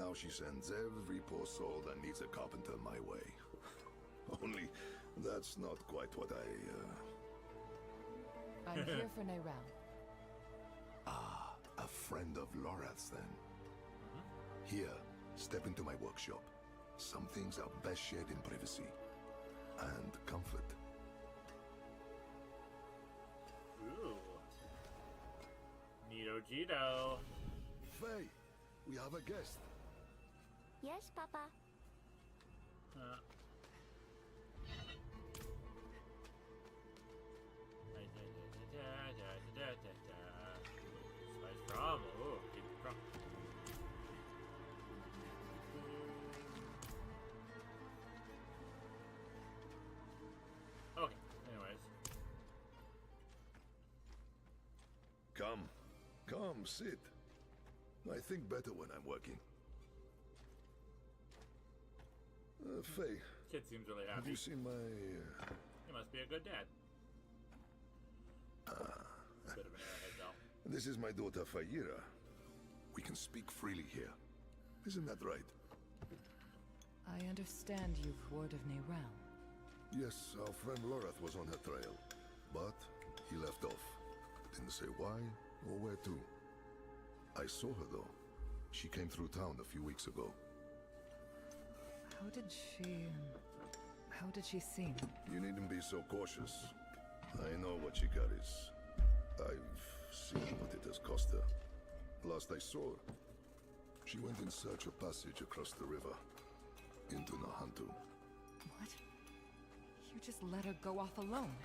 Now she sends every poor soul that needs a carpenter my way. Only, that's not quite what I'm here for Neyrelle. Ah, a friend of Lorath's then. Here, step into my workshop. Some things are best shared in privacy. And comfort. Ooh. Neato Gito. Faye, we have a guest. Yes, Papa. Slice from. Oh, keep it from. Okay, anyways. Come, sit. I think better when I'm working. Faye, Kid seems really have happy. you seen my... He must be a good dad. Bit of an airhead though. This is my daughter, Fayira. We can speak freely here. Isn't that right? I understand you've word of Neyrelle. Yes, our friend Lorath was on her trail. But he left off. Didn't say why or where to. I saw her though. She came through town a few weeks ago. How did she seem? You needn't be so cautious. I know what she carries. I've seen what it has cost her. Last I saw her, she went in search of passage across the river, into Nahantu. What? You just let her go off alone?